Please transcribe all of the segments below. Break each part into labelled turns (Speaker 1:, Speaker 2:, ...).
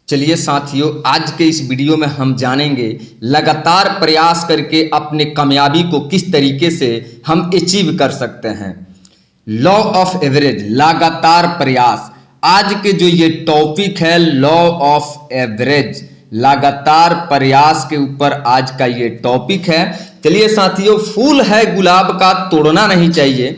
Speaker 1: चलिए साथियों, आज के इस वीडियो में हम जानेंगे लगातार प्रयास करके अपने कामयाबी को किस तरीके से हम अचीव कर सकते हैं। लॉ ऑफ एवरेज, लगातार प्रयास। आज के जो ये टॉपिक है लॉ ऑफ एवरेज, लगातार प्रयास के ऊपर आज का ये टॉपिक है। चलिए साथियों, फूल है गुलाब का तोड़ना नहीं चाहिए,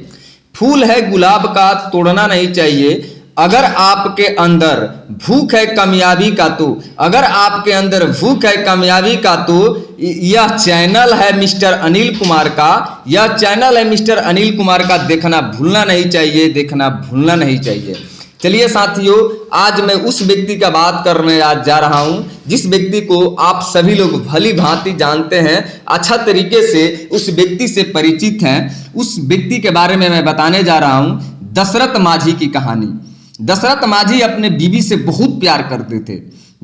Speaker 1: फूल है गुलाब का तोड़ना नहीं चाहिए। अगर आपके अंदर भूख है कामयाबी का तो अगर आपके अंदर भूख है कामयाबी का तो यह चैनल है मिस्टर अनिल कुमार का, यह चैनल है मिस्टर अनिल कुमार का, देखना भूलना नहीं चाहिए, देखना भूलना नहीं चाहिए। चलिए साथियों, आज मैं उस व्यक्ति का बात करने आज जा रहा हूं जिस व्यक्ति को आप सभी लोग भली भांति जानते हैं, अच्छा तरीके से उस व्यक्ति से परिचित हैं। उस व्यक्ति के बारे में मैं बताने जा रहा हूं, दशरथ माझी की कहानी। दशरथ माझी अपने बीवी से बहुत प्यार करते थे।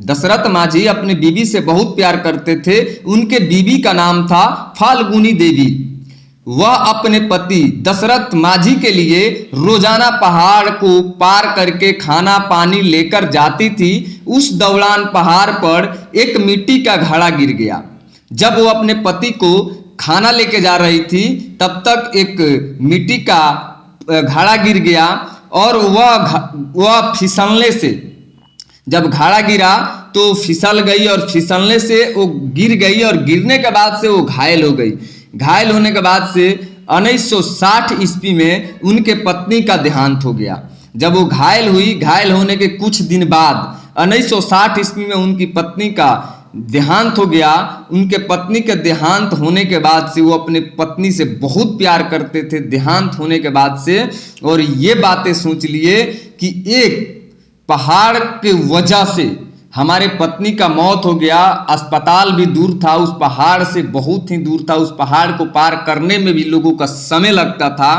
Speaker 1: दशरथ माझी अपने बीवी से बहुत प्यार करते थे। उनके बीवी का नाम था फाल्गुनी देवी। वह अपने पति दशरथ माझी के लिए रोजाना पहाड़ को पार करके खाना पानी लेकर जाती थी। उस दौरान पहाड़ पर एक मिट्टी का घड़ा गिर गया। जब वो अपने पति को खाना लेके जा रही थी तब तक एक मिट्टी का घड़ा गिर गया और वह फिसलने से, जब घड़ा गिरा तो फिसल गई और फिसलने से वो गिर गई और गिरने के बाद से वो घायल हो गई। घायल होने के बाद से 1960 ईस्वी में उनके पत्नी का देहांत हो गया। जब वो घायल हुई, घायल होने के कुछ दिन बाद 1960 ईस्वी में उनकी पत्नी का देहांत हो गया। उनके पत्नी के देहांत होने के बाद से वो अपने पत्नी से बहुत प्यार करते थे। देहांत होने के बाद से, और ये बातें सोच लिए कि एक पहाड़ के वजह से हमारे पत्नी का मौत हो गया। अस्पताल भी दूर था, उस पहाड़ से बहुत ही दूर था। उस पहाड़ को पार करने में भी लोगों का समय लगता था,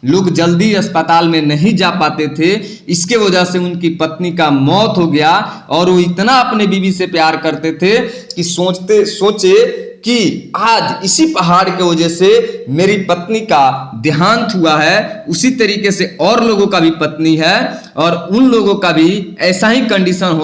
Speaker 1: लोग जल्दी अस्पताल में नहीं जा पाते थे। इसके वजह से उनकी पत्नी का मौत हो गया और वो इतना अपने बीवी से प्यार करते थे कि सोचे कि आज इसी पहाड़ के वजह से मेरी पत्नी का देहांत हुआ है, उसी तरीके से और लोगों का भी पत्नी है और उन लोगों का भी ऐसा ही कंडीशन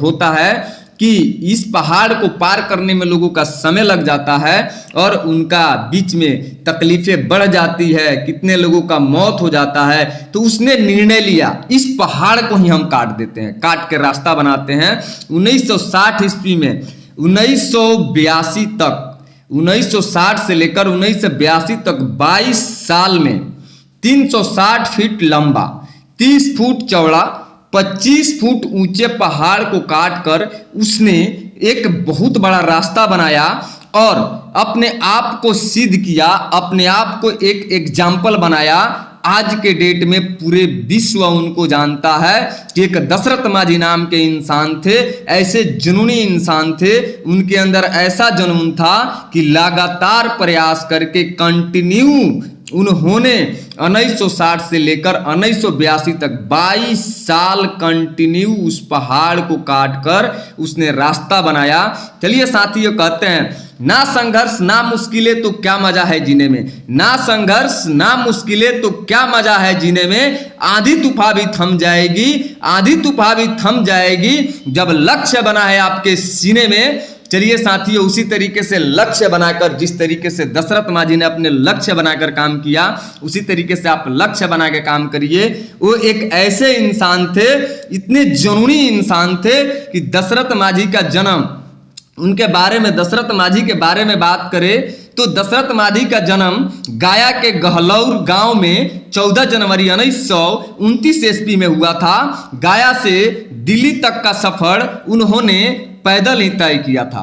Speaker 1: होता है कि इस पहाड़ को पार करने में लोगों का समय लग जाता है और उनका बीच में तकलीफें बढ़ जाती है, कितने लोगों का मौत हो जाता है। तो उसने निर्णय लिया इस पहाड़ को ही हम काट देते हैं, काट के रास्ता बनाते हैं। 1960 ईस्वी में 1982 तक, 1960 से लेकर 1982 तक 22 साल में 360 फीट लंबा, 30 फुट चौड़ा, 25 फुट ऊंचे पहाड़ को काटकर उसने एक बहुत बड़ा रास्ता बनाया और अपने आप को सिद्ध किया, अपने आप को एक एग्जाम्पल बनाया। आज के डेट में पूरे विश्व उनको जानता है कि एक दशरथ माझी नाम के इंसान थे, ऐसे जुनूनी इंसान थे। उनके अंदर ऐसा जुनून था कि लगातार प्रयास करके कंटिन्यू उन्होंने 1960 से लेकर 1982 तक 22 साल कंटिन्यू उस पहाड़ को काटकर उसने रास्ता बनाया। चलिए साथियों, कहते हैं ना संघर्ष ना मुश्किलें तो क्या मजा है जीने में, ना संघर्ष ना मुश्किलें तो क्या मजा है जीने में। आंधी तूफान भी थम जाएगी, आंधी तूफान भी थम जाएगी जब लक्ष्य बना है आपके सीने में। चलिए साथियों, उसी तरीके से लक्ष्य बनाकर, जिस तरीके से दशरथ माझी ने अपने लक्ष्य बनाकर काम किया, उसी तरीके से आप लक्ष्य बना के काम करिए। वो एक ऐसे इंसान थे, इतने जुनूनी इंसान थे कि दशरथ माझी का जन्म, उनके बारे में, दशरथ माझी के बारे में बात करें तो दशरथ माझी का जन्म गया के गहलौर गांव में 14 जनवरी 1929 ईस्वी में हुआ था। गया से दिल्ली तक का सफर उन्होंने पैदल ही तय किया था,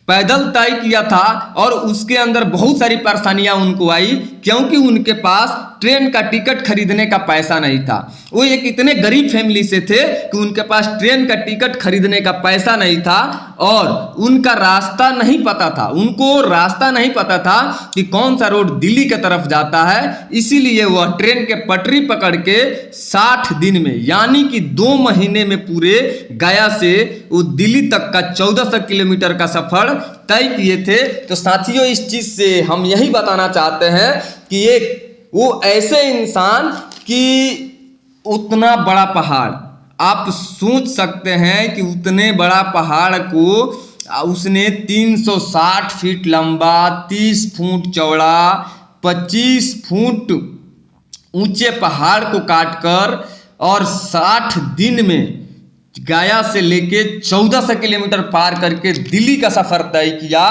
Speaker 1: पैदल तय किया था और उसके अंदर बहुत सारी परेशानियां उनको आई क्योंकि उनके पास ट्रेन का टिकट खरीदने का पैसा नहीं था। वो एक इतने गरीब फैमिली से थे कि उनके पास ट्रेन का टिकट खरीदने का पैसा नहीं था और उनका रास्ता नहीं पता था, उनको रास्ता नहीं पता था कि कौन सा रोड दिल्ली की तरफ जाता है। इसीलिए वह ट्रेन के पटरी पकड़ के 60 दिन में, यानी कि 2 महीने में पूरे गया से वो दिल्ली तक का 1400 किलोमीटर का सफर तय किए थे। तो साथियों, इस चीज से हम यही बताना चाहते हैं कि एक वो ऐसे इंसान कि उतना बड़ा पहाड़ आप सोच सकते हैं कि उतने बड़ा पहाड़ को उसने 360 फीट लंबा, 30 फुट चौड़ा, 25 फुट ऊंचे पहाड़ को काटकर और 60 दिन में गया से लेके 1400 किलोमीटर पार करके दिल्ली का सफर तय किया।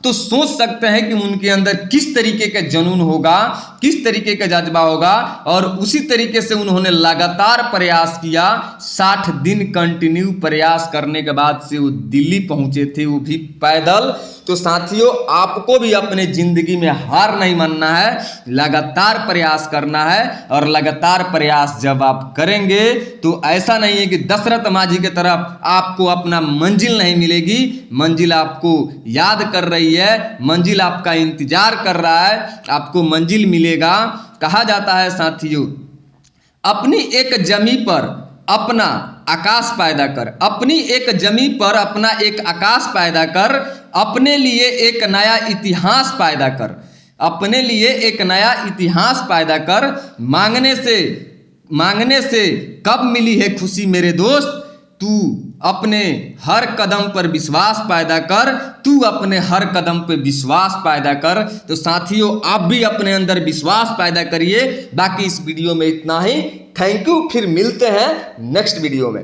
Speaker 1: तो सोच सकते हैं कि उनके अंदर किस तरीके का जुनून होगा, किस तरीके का जज्बा होगा। और उसी तरीके से उन्होंने लगातार प्रयास किया। 60 दिन कंटिन्यू प्रयास करने के बाद से वो दिल्ली पहुंचे थे, वो भी पैदल। तो साथियों, आपको भी अपने जिंदगी में हार नहीं मानना है, लगातार प्रयास करना है। और लगातार प्रयास जब आप करेंगे तो ऐसा नहीं है कि दशरथ माझी की तरफ आपको अपना मंजिल नहीं मिलेगी। मंजिल आपको याद कर रही है, मंजिल आपका इंतजार कर रहा है, आपको मंजिल मिलेगा। कहा जाता है साथियों, अपनी एक जमी पर अपना आकाश पैदा कर, अपनी एक जमी पर अपना एक आकाश पैदा कर, अपने लिए एक नया इतिहास पैदा कर, अपने लिए एक नया इतिहास पैदा कर। मांगने से कब मिली है खुशी मेरे दोस्त, तू अपने हर कदम पर विश्वास पैदा कर, तू अपने हर कदम पे विश्वास पैदा कर। तो साथियों, आप भी अपने अंदर विश्वास पैदा करिए। बाकी इस वीडियो में इतना ही। थैंक यू, फिर मिलते हैं नेक्स्ट वीडियो में।